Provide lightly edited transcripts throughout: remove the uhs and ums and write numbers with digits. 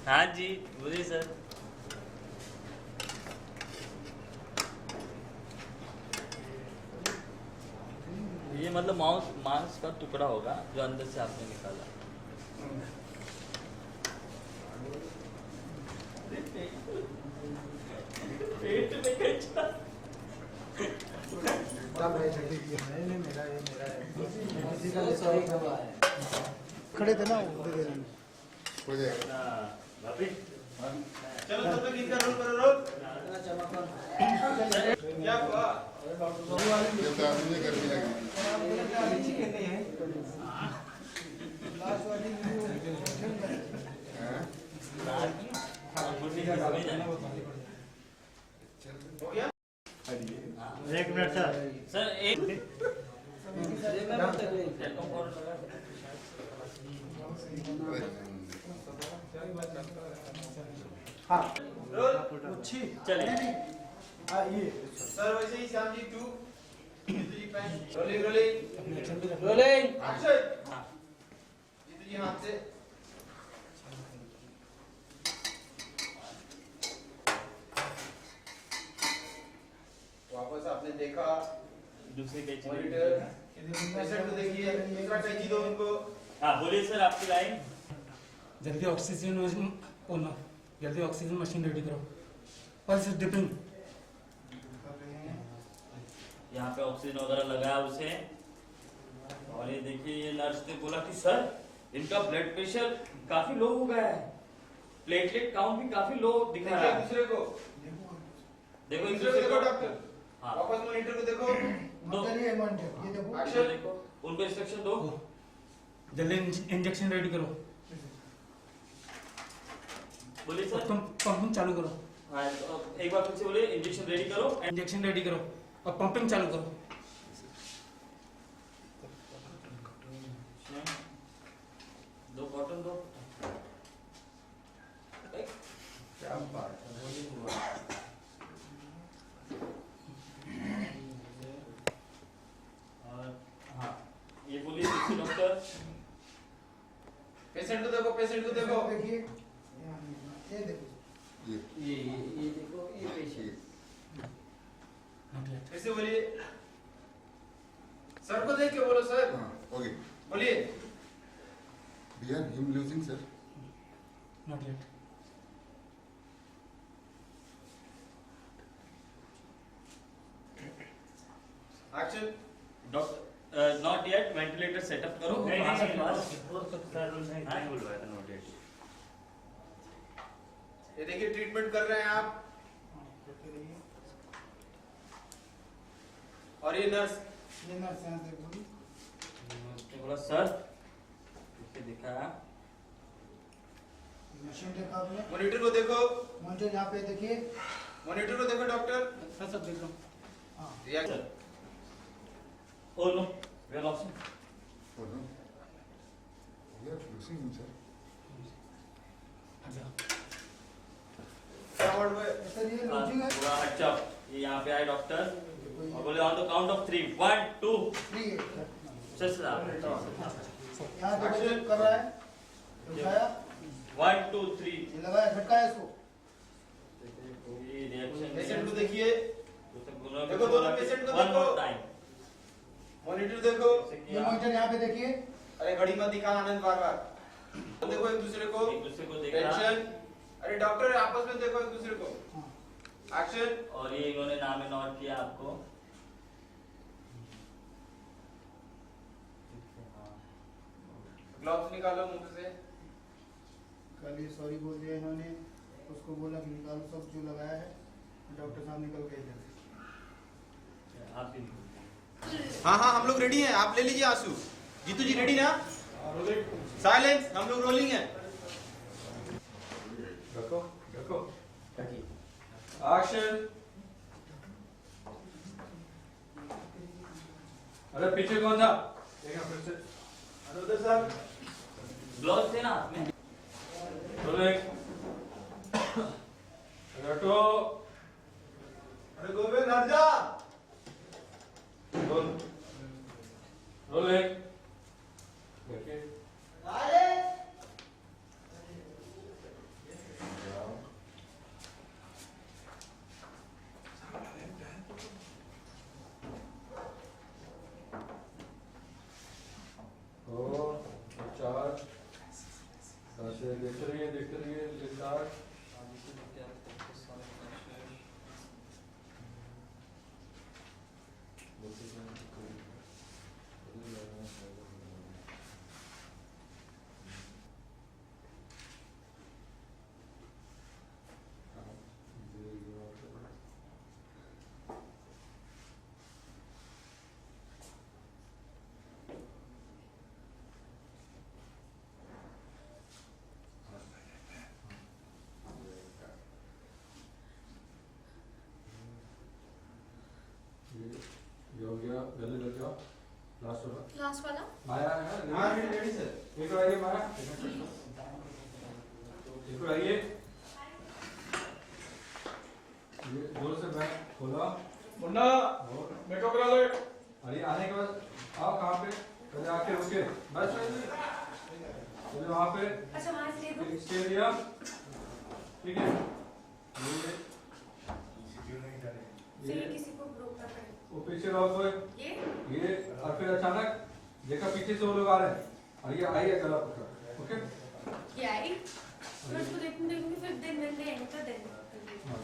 हाँ जी, बोलिए सर। ये मतलब मांस मांस का टुकड़ा होगा जो अंदर से आपने निकाला। पेट में कच्चा। नहीं मेरा ये मेरा है किसी का सॉरी हुआ है खड़े थे ना वो दे देना हो जाएगा। भाभी चलो सब लोग इनका रोल करो रोल। क्या हुआ? जब तो आदमी ने गर्मी लगी चिकन नहीं है लास्ट वाली हाँ? हो गया? एक मिनट सर। सर एक हाँ रोल। चलिए। हाँ ये सर वैसे ही Shyam ji 2 Jitu ji pen rolling rolling rolling action. Jitu ji हाथ से वापस आपने देखा दूसरी कैची। मॉनिटर पेशेंट को देखिए दूसरा कैची दो उनको। हाँ बोलिए सर, आपकी लाइन। जल्दी ऑक्सीजन मशीन ओना जल्दी ऑक्सीजन मशीन रेडी करो। Pulse is dipping. यहाँ पे ऑक्सीजन वगैरह लगाया उसे। और ये देखिए, ये नर्स ने बोला कि सर इनका ब्लड प्रेशर काफी लो हो गया है, प्लेटलेट काउंट भी काफी लो दिख रहा देखिए है। दूसरे को देखो एक दूसरे दूसरे को को। देखो डॉक्टर। हाँ वापस मॉनिटर को देखो। ये मॉनिटर ये देखो एक्शन। देखो, उनको इंस्ट्रक्शन दो। जल्दी इंजेक्शन रेडी करो। बोलिए सर। पंपिंग चालू करो। हाँ, एक बार फिर से बोलिए, इंजेक्शन रेडी करो। इंजेक्शन रेडी करो और पंपिंग चालू करो। दो कॉटन दो। क्या बात और हाँ, ये बोलिए दूसरे डॉक्टर। पेशेंट को देखो पेशेंट को देखो। देखिए ये देखो ये देखो ये पेशेंट फिर से बोलिए। सर को देख के बोलो सर। हाँ ओके। बोलिए। We are him losing sir. Not yet. Action. Doctor not yet, ventilator setup करो। नहीं, नहीं, पास नहीं, पास। सर नहीं बोलवाया था नोट येट। ये देखिए ट्रीटमेंट कर रहे हैं आप। और ये नर्स। ये नर्स यहाँ देखो उसने बोला सर, इसे दिखाया। मशीन देखा आपने मॉनिटर को देखो। मॉनिटर यहाँ पे देखिए मॉनिटर को देखो डॉक्टर। सर सब देख लो। हाँ reaction. Oh no, we are option. Oh no. We are losing him sir. क्या वर्ड है? सर ये लूजिंग है पूरा अच्छा। ये यहाँ पे आए डॉक्टर और बोले on the count of 3 1 2 free है सर सर यहाँ देखो चेक कर रहा है उठाया 1 2 3। ये लगाया झटकाया इसको ये रिएक्शन। पेशेंट को देखिए। देखो देखो, दोनों patient को देखो। टाइम। मॉनिटर देखो। ये मॉनिटर यहाँ पे देखिए अरे घड़ी मत दिखा आनंद बार बार। देखो एक दूसरे को। एक दूसरे को देखा। टेंशन। अरे डॉक्टर आपस में देखो एक दूसरे को। एक्शन। और ये इन्होंने नाम नोट किया आपको। ग्लव्स निकालो मुंह से। कल ये सॉरी बोल दिया इन्होंने उसको बोला कि निकालो सब जो लगाया है डॉक्टर साहब निकल गए इधर से आप ही हाँ हाँ हम लोग रेडी हैं, आप ले लीजिए आंसू। जीतू जी रेडी ना? साइलेंस, हम लोग रोलिंग हैं। रखो रखो एक्शन। अरे पीछे कौन था? फिर से अनुदर साहब ग्लव्स थे ना हाथ में। रोलिंग। रटो। अरे गोविंद हट जा। रोल। रोलिंग। देखिए देखते रहिए स्टार्ट। ये हो गया, जल्दी लग जाओ। लास्ट वाला माया है ना? हाँ रेडी सर। एक आइए माया, एक आइए। ये जोर से बैठ खोला मुन्ना और मेट्रो करा ले। अरे आने के बाद आओ कहाँ पे, पहले आके रुके बस पहले वहाँ पे अच्छा वहाँ से दे दो। स्टे लिया, ठीक है। फिर ये किसी को रोकना पड़ेगा। वो पीछे रहो कोई, ये और फिर अचानक देखा पीछे से वो लोग आ रहे हैं और ये आई है गला पकड़ा, ओके। ये आई मैं उसको देखूंगी फिर दिन मिलते हैं तो दिन हाँ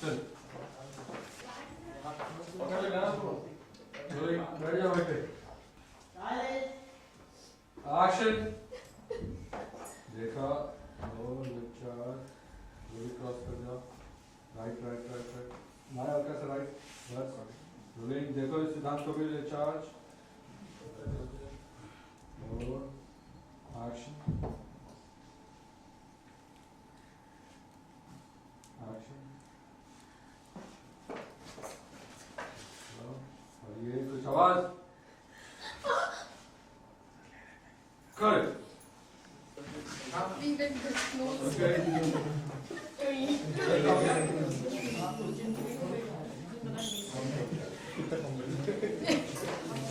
चल पकड़ लेना उसको। चलो बैठ जाओ वहीं पे। एक्शन। देखा और चार क्रॉस कर जाओ, राइट राइट राइट राइट माया हल्का सा राइट बस रोलिंग। देखो इस सिद्धांत को भी ले चार्ज और एक्शन एक्शन। और ये कुछ आवाज कर।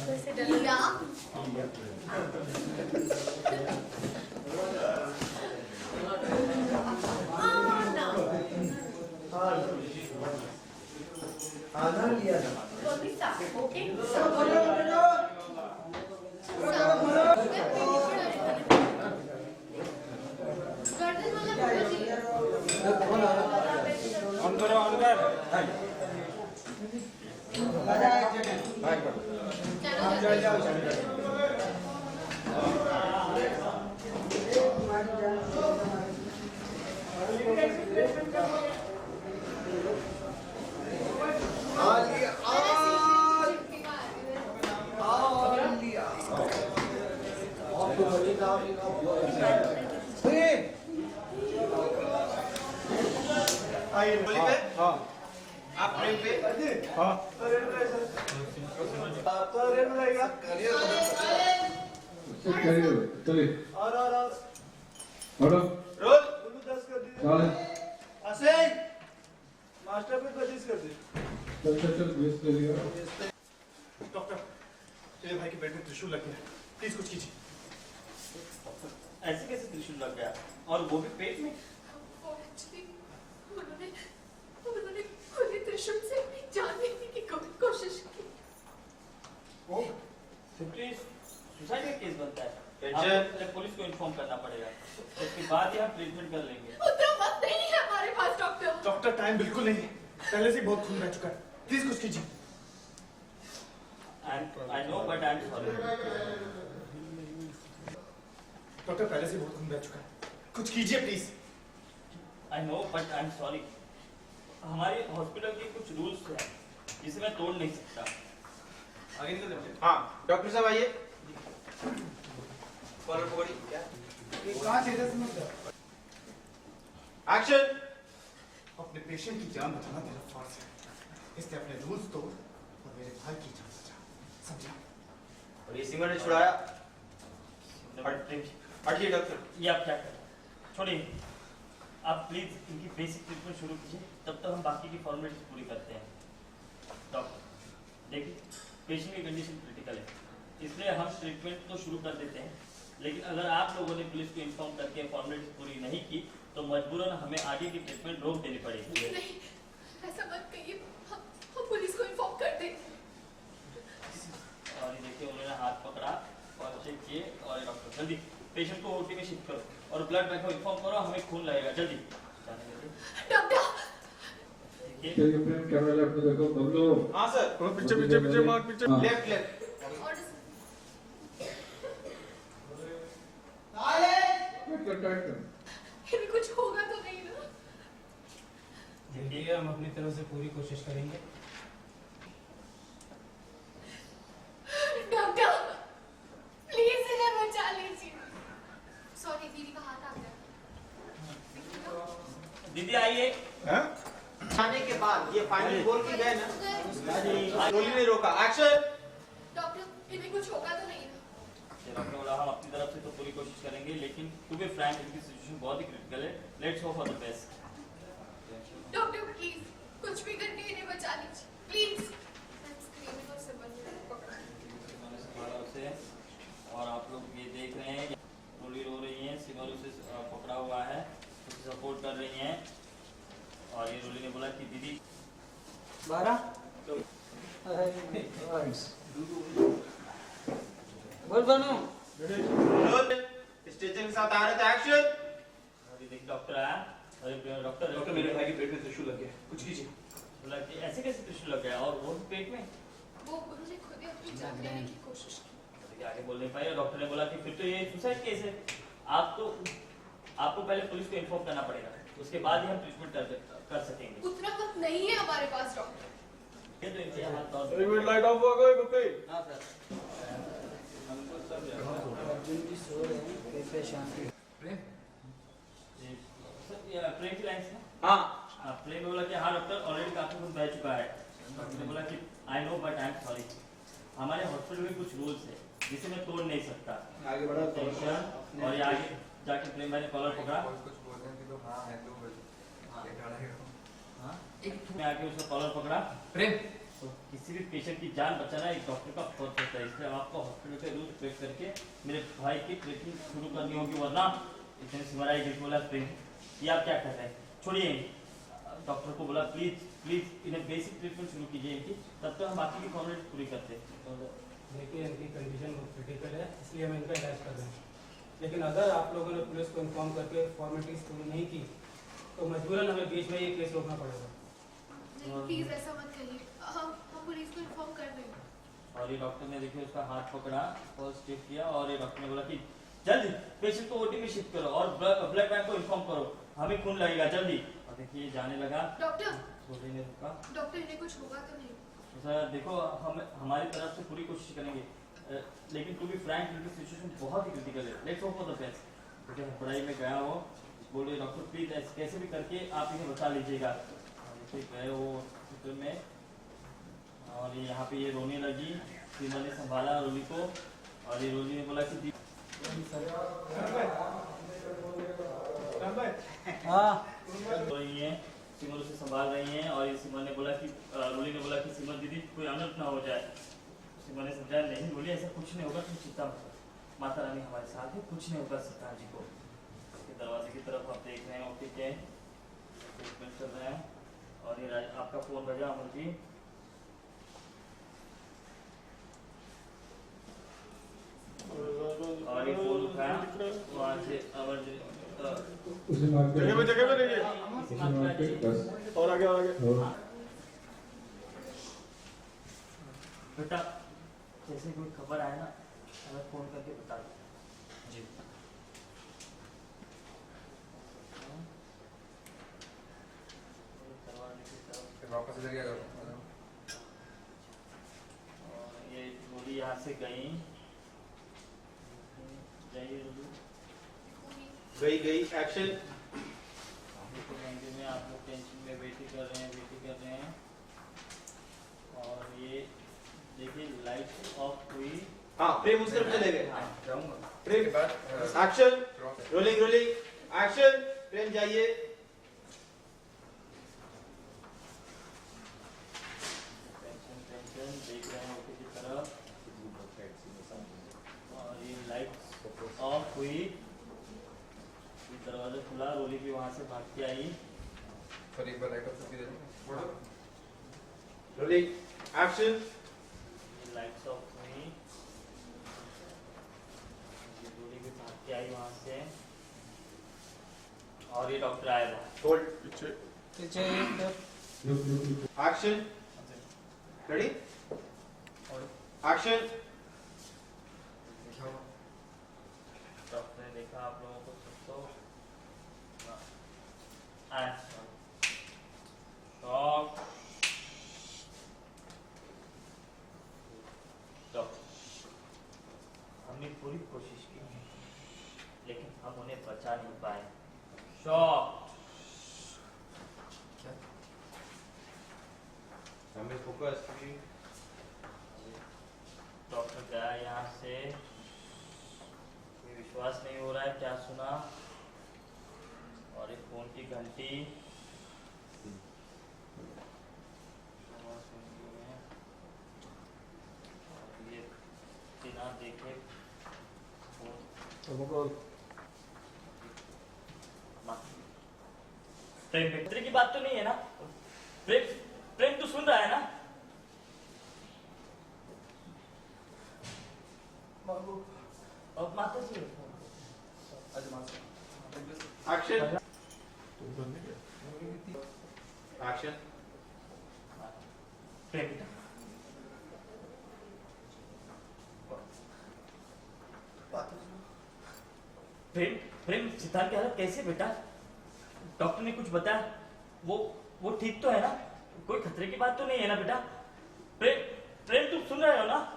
वैसे डर लगा। आधार लिया था। बोली साफ ओके गर्दन वाला ऑन करो ऑन कर। हाँ आप फ्रेम पे हाँ चलिए और हटो रोल। 10 कर दीजिए। चल असें मास्टर पे 25 कर दीजिए। चल बेस ले लिया। डॉक्टर तेरे भाई के पेट में त्रिशूल लग गया, प्लीज कुछ कीजिए। ऐसे कैसे त्रिशूल लग गया और वो भी पेट में? उन्होंने खुली त्रिशूल से जान लेने की कोशिश की। वो सिंपली सुसाइड का केस बनता है। टेंशन। आपको पहले पुलिस को इन्फॉर्म करना पड़ेगा, उसके बाद ही हम ट्रीटमेंट कर लेंगे। उतना वक्त नहीं है हमारे पास डॉक्टर। डॉक्टर टाइम बिल्कुल नहीं है, पहले से बहुत खून बह चुका है, प्लीज कुछ कीजिए। I know, but I'm sorry. Doctor पहले से बहुत खून बह चुका है, कुछ कीजिए please. I know, but I'm sorry. हमारे हॉस्पिटल के कुछ रूल्स हैं जिसे मैं तोड़ नहीं सकता। आगे निकल जाओ। हाँ डॉक्टर साहब आइए। कॉलर पकड़ी क्या? कहाँ से इधर समझ गया? एक्शन। अपने पेशेंट की जान बचाना तेरा फर्ज है, इसलिए अपने रूल्स तोड़ और मेरे भाई की जान बचा, समझा? और ये सिंगर ने छुड़ाया। हटिए डॉक्टर। ये आप क्या कर रहे हैं? छोड़िए, आप प्लीज इनकी बेसिक ट्रीटमेंट शुरू कीजिए, तब तक हम बाकी की फॉर्मेलिटीज पूरी करते हैं। डॉक्टर देखिए, पेशेंट की कंडीशन क्रिटिकल है, इसलिए हम ट्रीटमेंट तो शुरू कर देते हैं, लेकिन अगर आप लोगों ने पुलिस को इन्फॉर्म करके फॉर्मेलिटीज पूरी नहीं की तो मजबूरन हमें आगे की ट्रीटमेंट रोक देनी पड़ेगी। नहीं ऐसा मत कहिए, हम पुलिस को इन्फॉर्म कर दें। और ये देखिए, उन्होंने हाथ पकड़ा और चेक किए। और डॉक्टर जल्दी पेशेंट को ओटी में शिफ्ट करो। और ब्लड बैंक को इन्फॉर्म करो, हमें खून लगेगा जल्दी। डॉक्टर कैमरा लेफ्ट में देखो बबलू। हाँ सर। थोड़ा पीछे पीछे पीछे मार पीछे। Left left. और टाइट कर। इन्हें कुछ होगा तो नहीं ना? देखिए हम अपनी तरफ से पूरी कोशिश करेंगे। डॉक्टर प्लीज इन्हें बचा लीजिए। सॉरी दीदी का हाथ आ गया। दीदी आइए। आने के बाद ये फाइनल बोल के गए ना, रोली ने रोका। एक्शन। डॉक्टर इन्हें कुछ होगा तो नहीं ना? डॉक्टर बोला हम अपनी तरफ से तो पूरी कोशिश करेंगे, लेकिन टू बी फ्रैंक इनकी सिचुएशन बहुत ही क्रिटिकल है। Let's hope for the best. Doctor please कुछ भी करके इन्हें बचा लीजिए प्लीज। I'm screaming और सिमरन ने पकड़ा। मैंने संभाला उसे और आप लोग ये देख रहे हैं रोली रो रही है, सिमर उसे पकड़ा हुआ है, उसे सपोर्ट कर रही हैं। और ये रोली ने बोला कि दीदी 12 बोल बनू। स्टेशन के साथ आ रहे थे। एक्शन। अभी देख डॉक्टर आया। अरे डॉक्टर मेरे भाई के पेट में त्रिशूल लग गया, कुछ कीजिए। बोला कि ऐसे कैसे त्रिशूल लग गया और वो भी पेट में? वो उन्होंने खुद ही अपनी जान लेने की कोशिश की। देखिए आगे बोल नहीं पाए। डॉक्टर ने बोला कि फिर तो ये सुसाइड केस है, आपको पहले पुलिस को इन्फॉर्म करना पड़ेगा, उसके बाद ही हम ट्रीटमेंट कर सकेंगे। उतना वक्त नहीं है हमारे पास डॉक्टर। ये तो इनके हाथ और एक मिनट लाइट ऑफ हो गई बप्पी। हाँ सर। प्रेम की लाइन से हाँ। प्रेम ने बोला कि हाँ डॉक्टर ऑलरेडी काफी कुछ बह चुका है। डॉक्टर ने बोला कि I know but I am sorry, हमारे हॉस्पिटल में कुछ रूल्स है जिसे मैं तोड़ नहीं सकता। आगे बढ़ो। टेंशन। और ये आगे जाके प्रेम भाई ने कॉलर पकड़ा। हाँ, मैं आके उसका कॉलर पकड़ा। प्रेम तो किसी भी पेशेंट की जान बचाना एक डॉक्टर का फर्ज होता है, इसलिए हम आपको हॉस्पिटल के रूल्स ब्रेक करके मेरे भाई की ट्रीटमेंट शुरू करनी होगी, वरना इतने सिमरा बोला प्रेम ये आप क्या कर रहे हैं, छोड़िए। डॉक्टर को बोला प्लीज प्लीज इन्हें बेसिक ट्रीटमेंट शुरू कीजिए इनकी, तब तक हम बाकी की फॉर्मेलिटी पूरी करते हैं। देखिए इनकी कंडीशन बहुत क्रिटिकल है, इसलिए हम इनका इलाज कर रहे हैं। लेकिन अगर आप लोगों ने पुलिस को इन्फॉर्म करके फॉर्मेलिटीज पूरी नहीं की तो मजबूरन हमें बीच में ये केस रोकना पड़ेगा। नहीं प्लीज ऐसा मत कहिए, हम पुलिस को इन्फॉर्म कर रहे हैं। और ये डॉक्टर ने देखिए उसका हाथ पकड़ा, फर्स्ट स्टेप किया और ये डॉक्टर ने बोला कि जल्दी पेशेंट को ओटी में शिफ्ट करो और ब्लड बैंक को इन्फॉर्म करो, हमें खून लगेगा जल्दी। और देखिए जाने लगा। डॉक्टर छोटे ने रुका। डॉक्टर इन्हें कुछ होगा तो नहीं? तो सर देखो हम हमारी तरफ से पूरी कोशिश करेंगे, लेकिन टू बी फ्रैंक इनकी सिचुएशन बहुत ही क्रिटिकल है। Let's hope for the best. क्योंकि पढ़ाई में गया हो, बोले डॉक्टर प्लीज कैसे भी करके आप इन्हें बचा लीजिएगा। गए वो हॉस्पिटल में और यहाँ पे ये रोने लगी, सिमर ने संभाला रोली को और ये रोली ने बोला कि रही हैं, सिमर उसे संभाल रही हैं और ये सिमर ने बोला कि रोली ने बोला कि सिमर दीदी कोई अनर्थ ना हो जाए। सिमर ने समझाया नहीं रोली ऐसा कुछ नहीं होगा, तुम चिंता मत करो, माता रानी हमारे साथ है, कुछ नहीं होगा सरकार जी को। दरवाजे की तरफ आप देख रहे हैं ओके के ट्रीटमेंट कर रहे हैं और ये आपका फोन बजा अमर जी। और ये फोन उठाया वहाँ से अमर जी उसे मार के जगह पे रहिए। उसे मार के बस और आगे बेटा जैसे कोई खबर आए ना हमें फोन करके बता दो जी। वापस इधर क्या करो? ये गोली यहाँ से गई गई एक्शन। में आप लोग टेंशन में वेटिंग कर रहे हैं और ये देखिए लाइट ऑफ हुई। हाँ प्रेम उस तरफ चले गए। जाऊंगा प्रेम के बाद एक्शन। Rolling action. प्रेम जाइए। टेंशन देख रहे हैं ऊपर की तरफ और ये लाइट ऑफ हुई, दरवाजा खुला, रोली भी वहां से भाग के आई। सर एक बार राइट ऑफ करके दे। Rolling action. ये लाइट्स ऑफ हुई, ये रोली भी भाग के आई वहां से और ये डॉक्टर आएगा। होल्ड पीछे एक्शन रेडी एक्शन डॉक्टर ने देखा आप लोगों को सबको। शॉक। डॉक्टर, हमने पूरी कोशिश की लेकिन हम उन्हें बचा नहीं पाए। शॉक। हमें फोकस डॉक्टर गया यहाँ से, कोई विश्वास नहीं हो रहा है क्या सुना। और एक फोन की घंटी, और ये बिना देखे फोन। प्रेम बेहतरी की बात तो नहीं है ना? प्रेम प्रेम तो सुन रहा है ना? और माता जी एक्शन एक्शन प्रेम प्रेम प्रेम सिद्धांत की हालत कैसे बेटा? डॉक्टर ने कुछ बताया? वो ठीक तो है ना? कोई खतरे की बात तो नहीं है ना बेटा? प्रेम प्रेम तुम सुन रहे हो ना?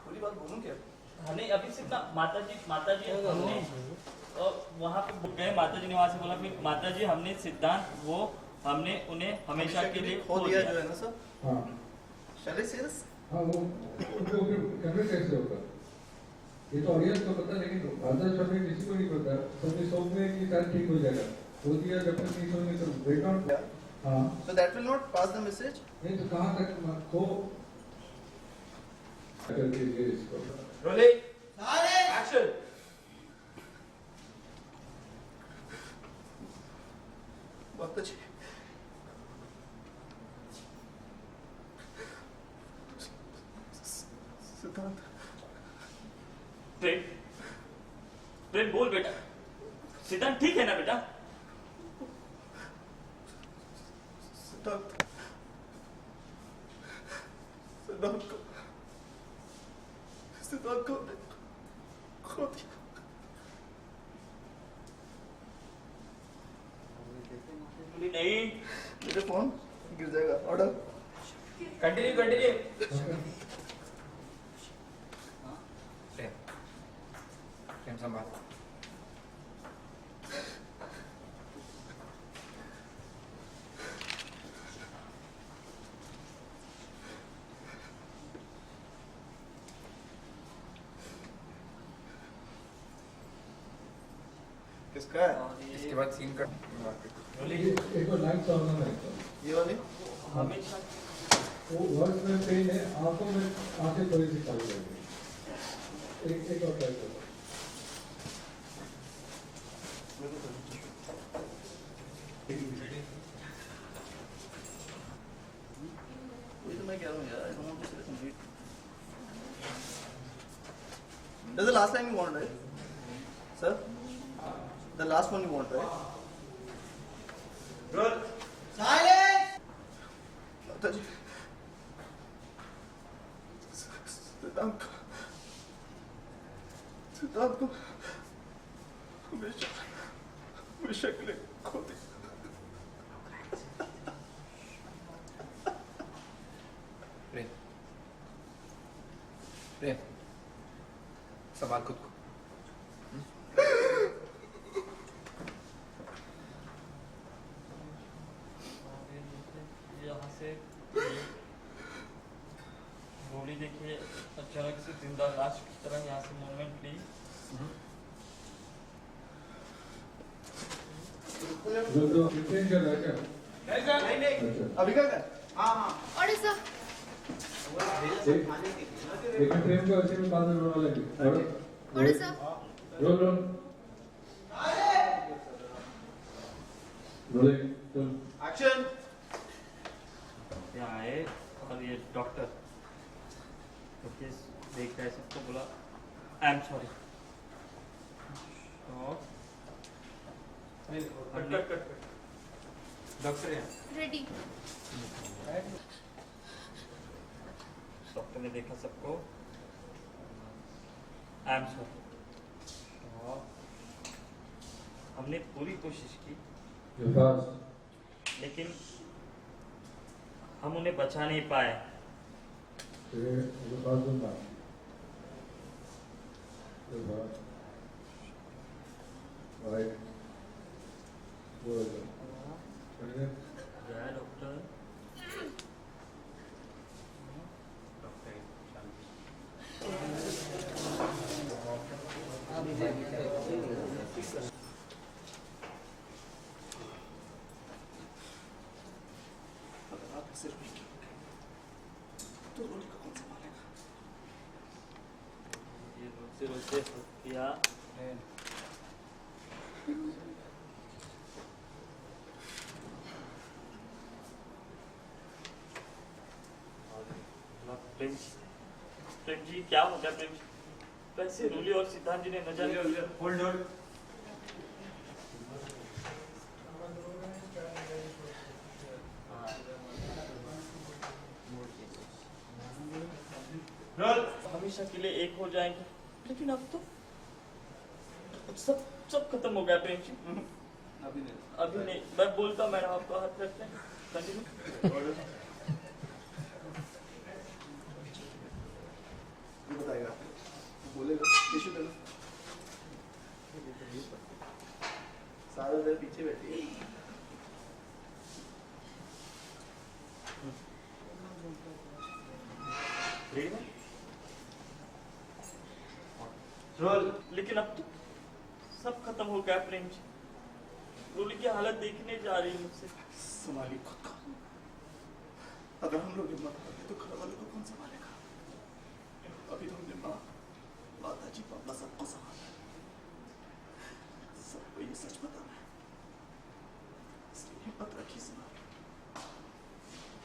खुली बात बोलूं क्या? हमने अभी सिर्फ ना माता जी हमने वहाँ पे गए, माता जी ने वहाँ से बोला फिर माता जी हमने सिद्धांत वो हमने उन्हें हमेशा के लिए खो दिया जो है ना सर। हाँ चले सीरियस? हाँ वो कैसे कैसे होगा ये तो ऑडियंस को पता, लेकिन फादर सब में किसी को नहीं पता। सब सोच में कि शायद ठीक हो जाएगा, हो दिया जब तक नहीं सोचने तो वेट आउट। हाँ So that will not pass the message? नहीं तो कहाँ तक खो करके ये इसको रोलिंग एक्शन माता जी सिद्धांत प्रेम प्रेम बोल बेटा, सिद्धांत ठीक है ना बेटा? सिद्धांत सिद्धांत को खो दिया। नहीं मेरे फोन गिर जाएगा। ऑर्डर कंटिन्यू प्रेम संभाल किसका है? इसके बाद सीन कट एक बार लाइट ऑन है ये वाली? हमेशा वो वर्ड्स में पेन है, आंखों में आंखें थोड़ी सी काली लगी। एक और ट्राई करो। वही तो मैं कह रहा हूँ यार, I don't want to say complete. That's the last line you want, right? Sir? The last one you want, right? Role माता जी सिद्धांत को हमेशा के लिए खो दिया। प्रेम संभाल खुद को। यहाँ से गोली देखिए अचानक से जिंदा लाश की तरह यहाँ से मूवमेंट ली। जो रिटेन कर रहा है क्या? अच्छा। अभी क्या कर? Order sir. एक प्रेम को अच्छे में बांधने वाला है। Order sir. Role rolling action. यहाँ आए और ये डॉक्टर तो केस देख रहा है सबको बोला आई एम सॉरी। डॉक्टर यहाँ रेडी। डॉक्टर ने देखा सबको आई एम सॉरी। हमने पूरी कोशिश की लेकिन हम उन्हें बचा नहीं पाए। गया डॉक्टर। सिर्फ एक तो रोटी को कौन संभालेगा? ये रोते किया प्रेम जी क्या हो गया प्रेम जी? कैसे रूली और सिद्धांत जी ने न जाने होल्ड होल्ड रोल हमेशा के लिए एक हो जाएंगे लेकिन अब तो सब खत्म हो गया प्रेम जी। अभी नहीं मैं बोलता हूँ मैडम आपको हाथ रखते हैं कंटिन्यू। वो बताएगा, बोलेगा, टिश्यू दे दो। सारा उधर पीछे बैठी है। रोल लेकिन अब तो सब खत्म हो गया प्रेम जी। रूली की हालत देखने जा रही है मुझसे। संभालिए खुद को। अगर हम लोग हिम्मत करते तो घर वालों को कौन संभालेगा? अभी तो हमने माँ, माताजी, पापा सबको संभाला। सबको ये सच पता है, इसलिए हिम्मत रखिए संभाल।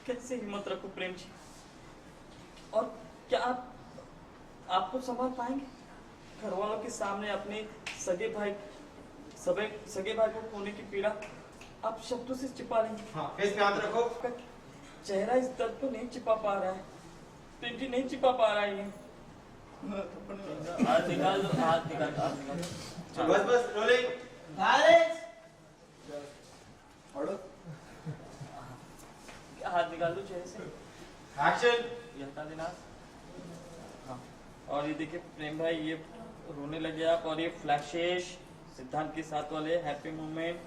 कैसे हिम्मत रखो प्रेम जी? और क्या आपको संभाल पाएंगे? घर वालों के सामने अपने सगे भाई को खोने की पीड़ा आप शब्दों से छिपा लेंगे। हाँ फेस पे हाथ रखो। आपका चेहरा इस दर्द को नहीं छिपा पा रहा है प्रेम जी, नहीं छिपा पा रहा है ये। हाथ निकाल दो, हाथ निकाल दो। बस बस रोलिंग हाथ निकाल दो चेहरे से। एक्शन। ये हटा देना। हाँ और ये देखिए प्रेम भाई ये रोने लगे आप और ये फ्लैशेस सिद्धांत के साथ वाले हैप्पी मोमेंट।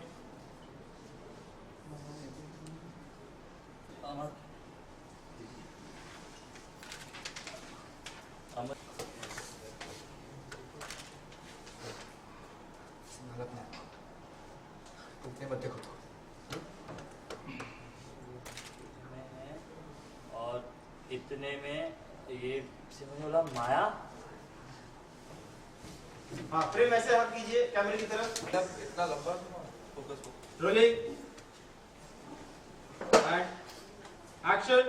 मत देखो तो। और इतने में ये सिमरन वाला माया। हाँ फ्रेम ऐसे हाथ कीजिए कैमरे की तरफ। इतना लंबा फोकस रोलिंग एंड एक्शन।